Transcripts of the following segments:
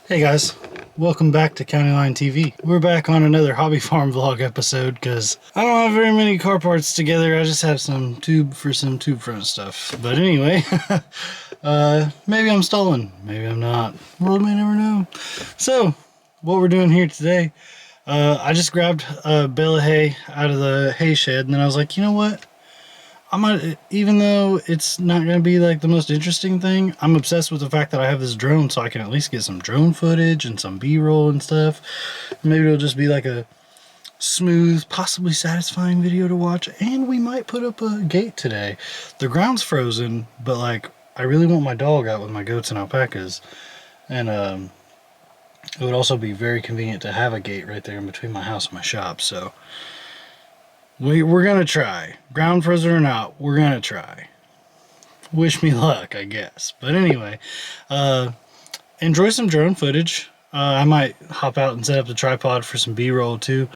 Hey guys, welcome back to CountyLine TV. We're back on another hobby farm vlog episode because I don't have very many car parts together. I just have some tube front stuff. But anyway, maybe I'm stalling, maybe I'm not. World may never know. So, what we're doing here today, I just grabbed a bale of hay out of the hay shed, and then I was like, you know what? I might, even though it's not going to be like the most interesting thing, I'm obsessed with the fact that I have this drone, so I can at least get some drone footage and some B-roll and stuff. Maybe it'll just be like a smooth, possibly satisfying video to watch, and we might put up a gate today. The ground's frozen, but like, I really want my dog out with my goats and alpacas, and it would also be very convenient to have a gate right there in between my house and my shop, so we're gonna try. Ground frozen or not, we're gonna try. Wish me luck, I guess. But anyway, enjoy some drone footage. I might hop out and set up the tripod for some B-roll too.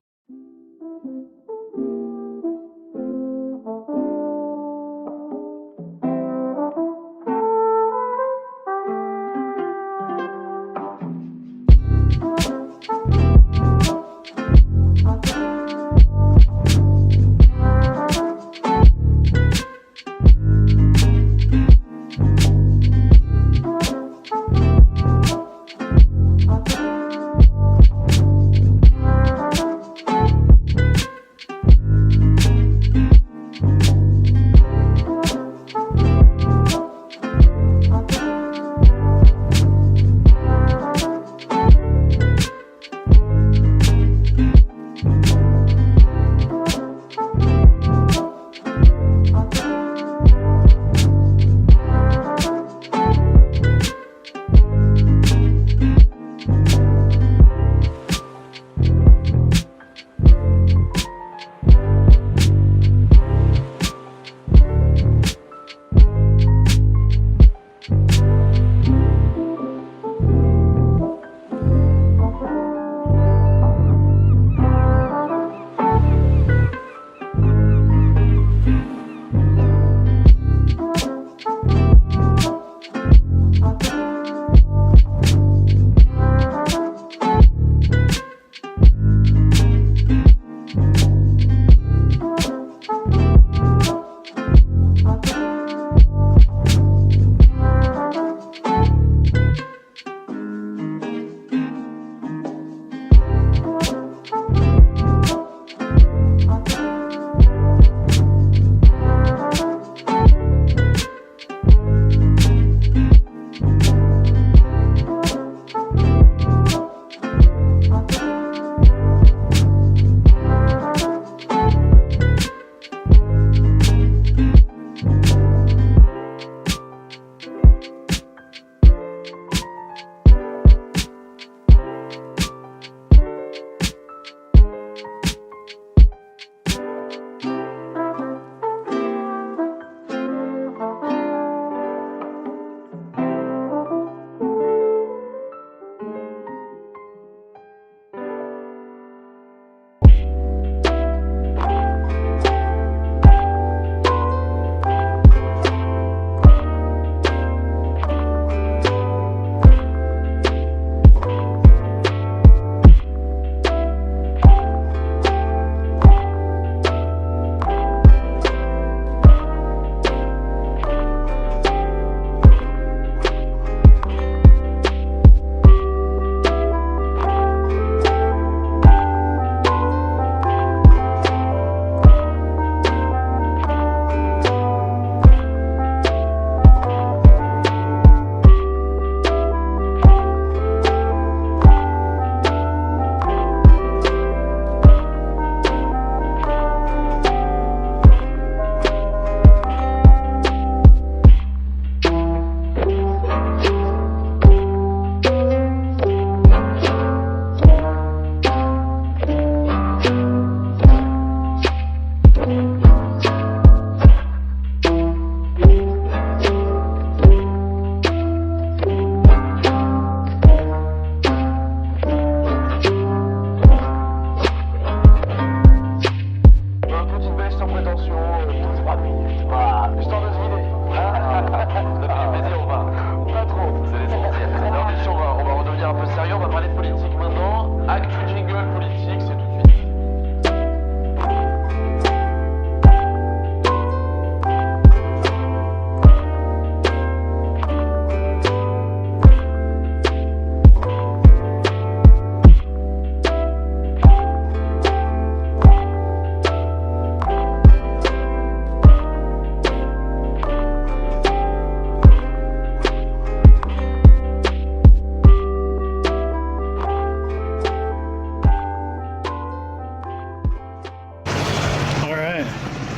un peu sérieux, on va parler de politique maintenant. Actu jingle politique, c'est tout de suite.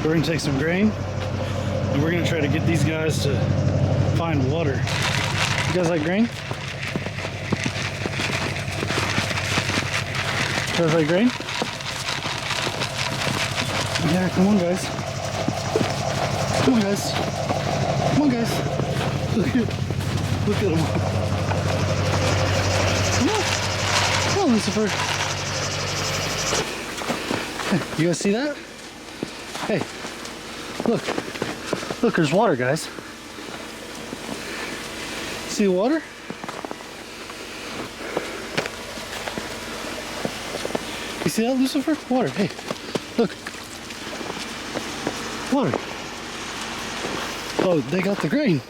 We're gonna take some grain and we're gonna try to get these guys to find water. You guys like grain? You guys like grain? Yeah, come on guys. Come on guys. Come on guys. Look at them. Come on. Come on, Lucifer. You guys see that? Hey, look, there's water, guys. See the water? You see that, Lucifer? Water, hey, look. Water. Oh, they got the grain.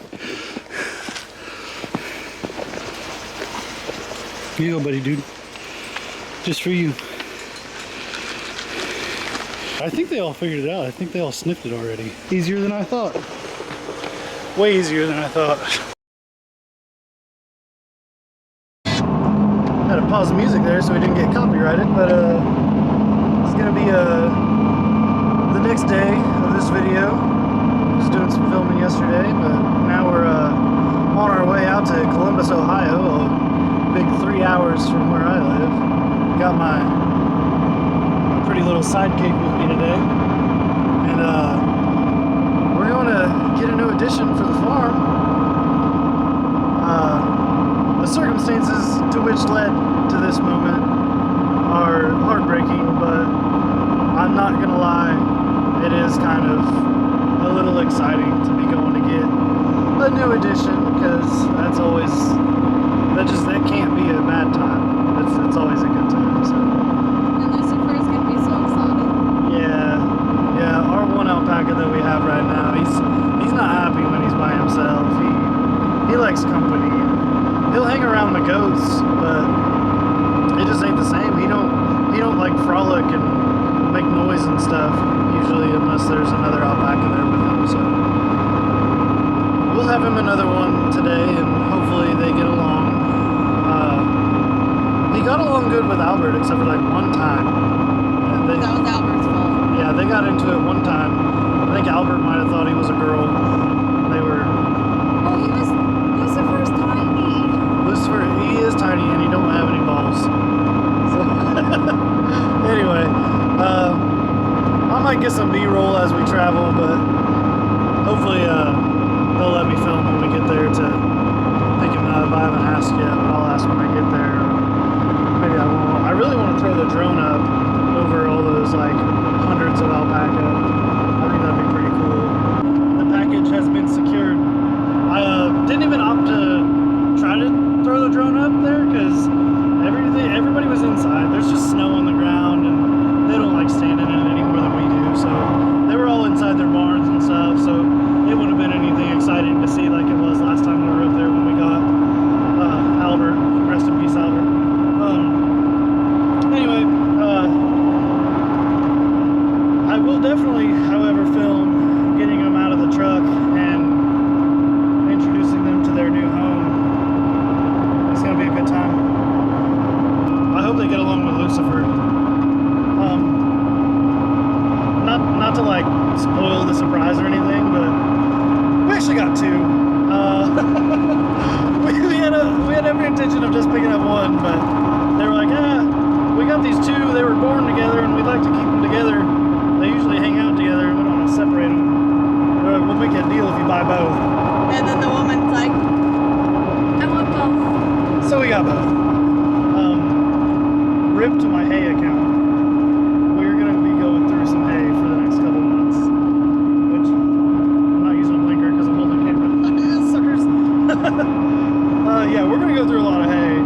Here you go, buddy, dude. Just for you. I think they all figured it out. I think they all sniffed it already. Easier than I thought. Way easier than I thought. Had to pause the music there so we didn't get copyrighted, but it's gonna be the next day of this video. Just doing some filming yesterday, but now we're on our way out to Columbus, Ohio, a big 3 hours from where I live. Got my pretty little sidekick with me today, and we're going to get a new addition for the farm. The circumstances to which led to this moment are heartbreaking, but I'm not gonna lie, it is kind of a little exciting to be going to get a new addition, because that can't be a bad time. It's always a good time. So. Yeah, our one alpaca that we have right now, he's not happy when he's by himself. He likes company. He'll hang around the goats, but it just ain't the same. He don't like frolic and make noise and stuff usually, unless there's another alpaca there with him. So we'll have him another one today, and hopefully they get along. He got along good with Albert, except for like one time. That was Albert's fault. Yeah, they got into it one time. I think Albert might have thought he was a girl. They were... Oh, Lucifer's tiny. Lucifer, he is tiny and he don't have any balls. So, anyway, I might get some B-roll as we travel, but hopefully they'll let me film when we get there to pick him up. I haven't asked yet, but I'll ask when I get there. Maybe I won't. I really want to throw the drone up over all those like hundreds of alpaca. I think that'd be pretty cool. The package has been secured. I didn't even opt to try to throw the drone up there because everybody was inside. There's just snow on the ground and they don't like standing in it any more than we do. So they were all inside their barns and stuff. So it wouldn't have been anything exciting to see like it was last time we were up there when we got Albert. Rest in peace, Albert. Anyway, I will definitely, however, film getting them out of the truck and introducing them to their new home. It's going to be a good time. I hope they get along with Lucifer. Not to like spoil the surprise or anything, but we actually got two. We had every intention of just picking up one, but they were like, we got these two, they were born together and we'd like to keep them together. They usually hang out together and we don't want to separate them. We'll make a deal if you buy both. And then the woman's like, I want both. So we got both. Rip to my hay account. We're going to be going through some hay for the next couple months. Which, I'm not using a blinker because I'm holding the camera. Suckers. Yeah, we're going to go through a lot of hay.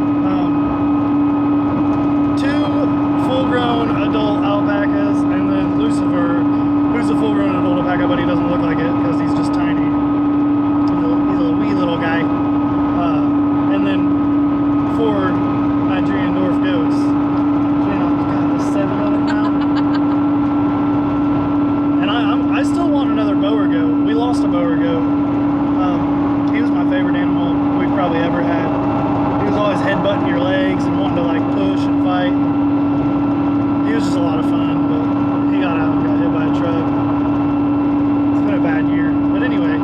butt in your legs and wanting to like push and fight. He was just a lot of fun, but he got out and got hit by a truck. It's been a bad year. But anyway,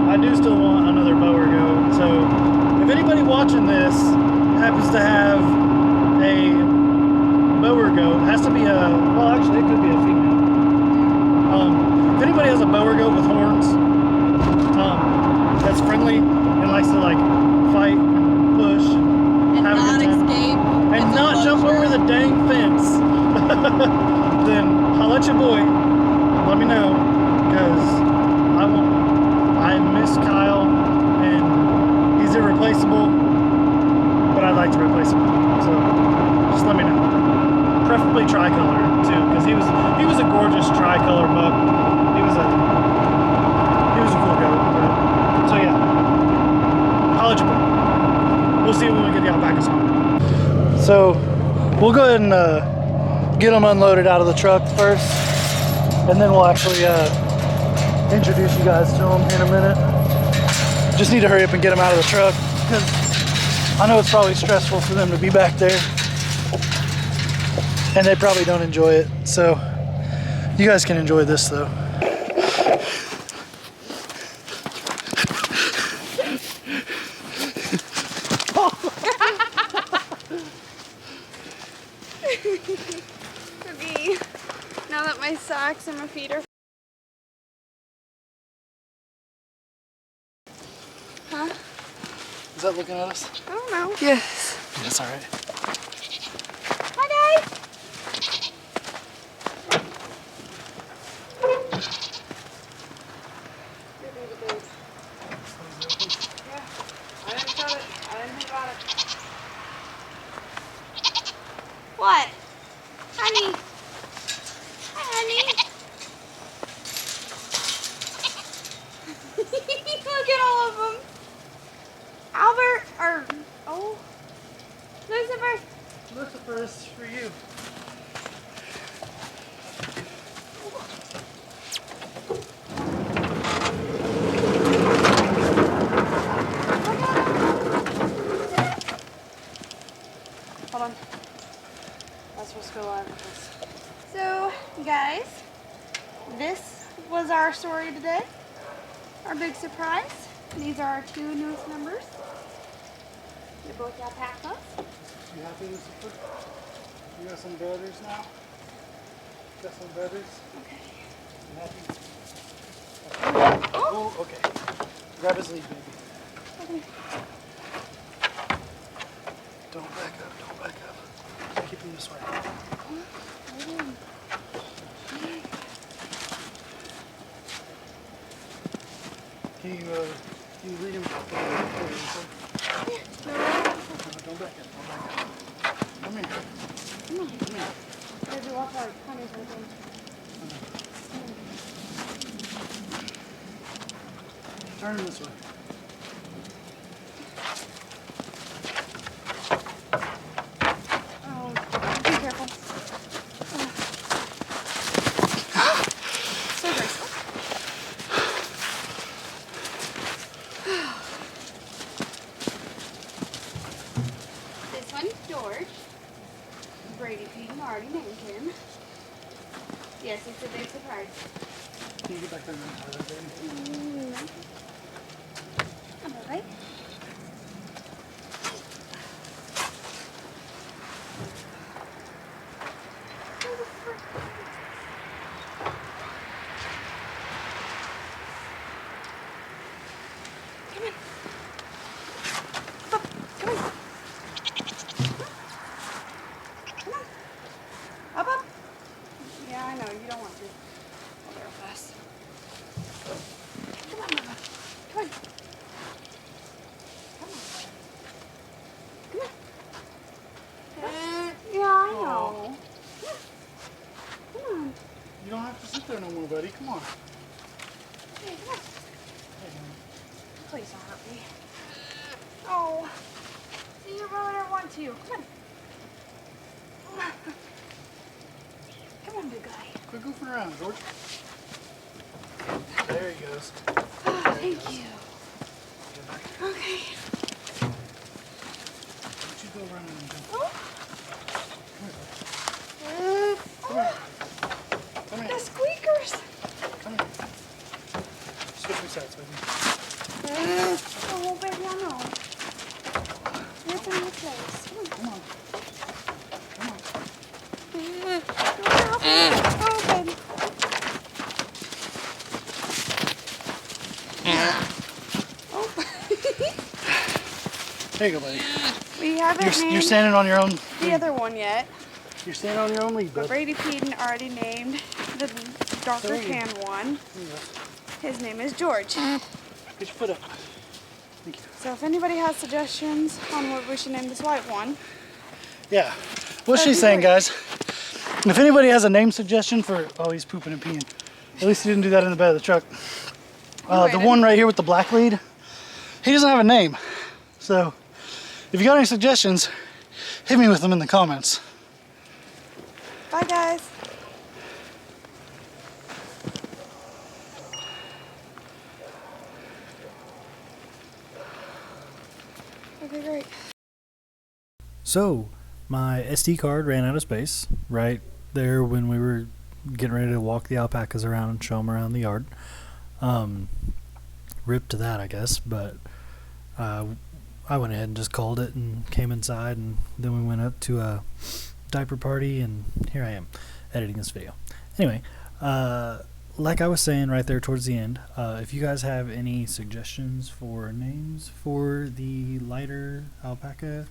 I do still want another mower goat. So if anybody watching this happens to have a mower goat, it has to be a, well actually it could be a female. If anybody has a mower goat with horns, that's friendly and likes to like fight and push And have a not good time, escape. and not jump over the dang fence, then holla at your boy. Let me know, because I miss Kyle and he's irreplaceable, but I'd like to replace him. So just let me know. Preferably tricolor too, because he was a gorgeous tricolor buck. He was a cool goat. But, so yeah, holla at your boy. We'll see when we get the alpacas home. So we'll go ahead and get them unloaded out of the truck first, and then we'll actually introduce you guys to them in a minute. Just need to hurry up and get them out of the truck, because I know it's probably stressful for them to be back there, and they probably don't enjoy it. So you guys can enjoy this though. Okay. Now that my socks and my feet are. Huh? Is that looking at us? I don't know. Yes. That's all right. Hi guys. What? Honey. Hi, honey. Look at all of them. Albert, Lucifer. Lucifer, this is for you. Hold on. That's supposed to go live with this. So, guys, this was our story today. Our big surprise. These are our two newest members. They're both alpacas. You happy, Lucifer? You got some brothers now? Got some brothers? Okay. You happy? Oh, okay. Grab his lead, baby. Okay. Don't back up, don't back up. Keep him this way. Can you lead him? No, don't back up, don't back up. Come here. Come on. Come here. There's a lot of ponies right there. Turn him this way. Oh, be careful. So graceful. This one's George. Brady Peden already named him. Yes, it's a big surprise. Can you get back there and tie that, baby? I'm alright. Come on. Up. Come on. Come on. Up, up. Yeah, I know. You don't want to. Oh, they're fast. Come on, Mama. Come on. Come on. Come on. Yeah, I know. Come on. You don't have to sit there no more, buddy. Come on. Hey, come on. Hey, honey. Please don't hurt me. Oh. See, you really don't want to. Come on. Come on, big guy. Quit goofing around, George. There he goes. Oh, thank you. Get back here. Okay. running and jumping. Oh. Come here. Come The here. squeakers. Come here. Switch me sides with me. Oh, baby, I know. It's in your place. Come on. Come on. Oh, baby. Oh. There you go, buddy. We haven't You're named standing on your own. the other one yet. You're standing on your own lead, But bud. Brady Peden already named the darker There you tan one. There you go. His name is George. Get your foot up. Thank you. So if anybody has suggestions on what we should name this white one, Yeah. What That'd she's be saying, great. guys, if anybody has a name suggestion for, oh, he's pooping and peeing. At least he didn't do that in the bed of the truck. The waited. one right here with the black lead, he doesn't have a name. So if you got any suggestions, hit me with them in the comments. bye guys. Okay, great. So, my SD card ran out of space right there when we were getting ready to walk the alpacas around and show them around the yard. Rip to that, I guess, but I went ahead and just called it and came inside, and then we went up to a diaper party, and here I am editing this video. Anyway, like I was saying right there towards the end, if you guys have any suggestions for names for the lighter alpaca,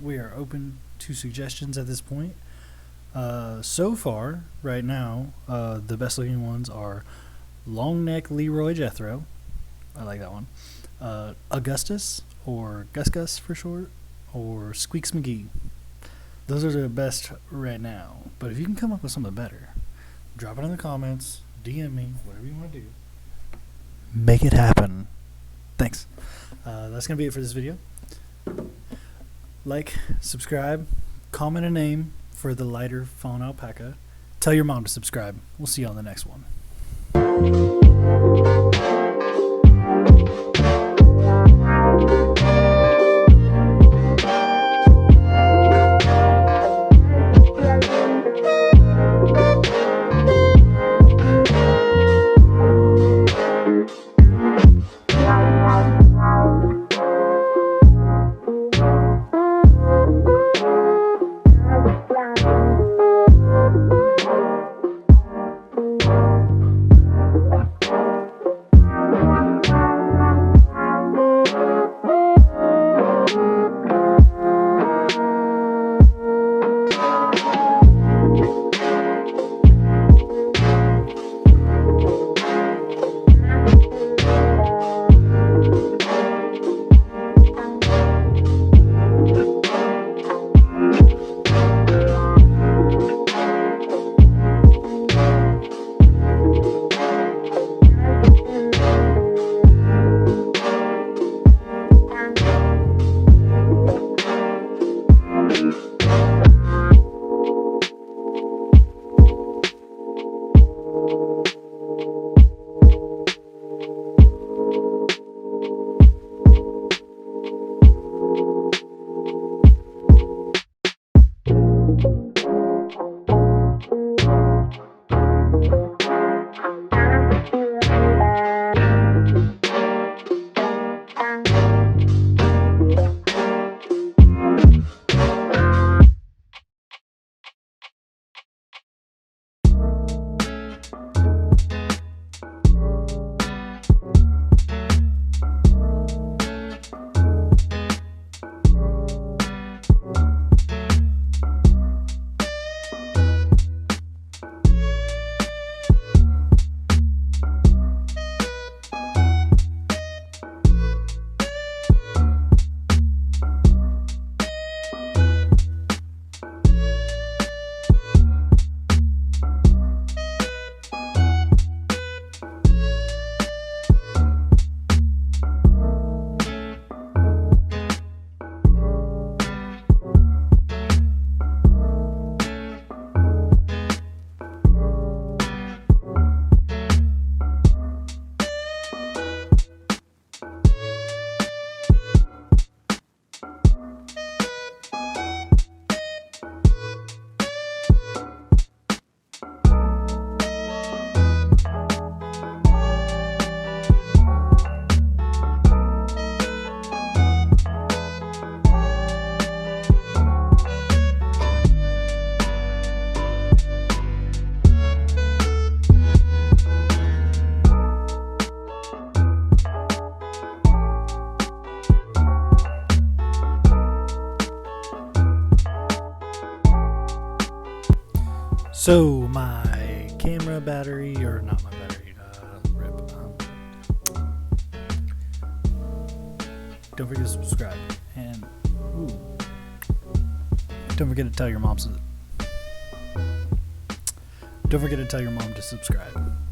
we are open to suggestions at this point. So far, right now, the best looking ones are Long Neck Leroy Jethro. I like that one. Augustus, or Gus Gus for short, or Squeaks McGee. Those are the best right now. But if you can come up with something better, drop it in the comments, DM me, whatever you want to do. Make it happen. Thanks. That's going to be it for this video. Like, subscribe, comment a name for the lighter fawn alpaca. Tell your mom to subscribe. We'll see you on the next one. So my camera battery, or not my battery, rip. Don't forget to subscribe, and don't forget to tell your mom. Don't forget to tell your mom to subscribe.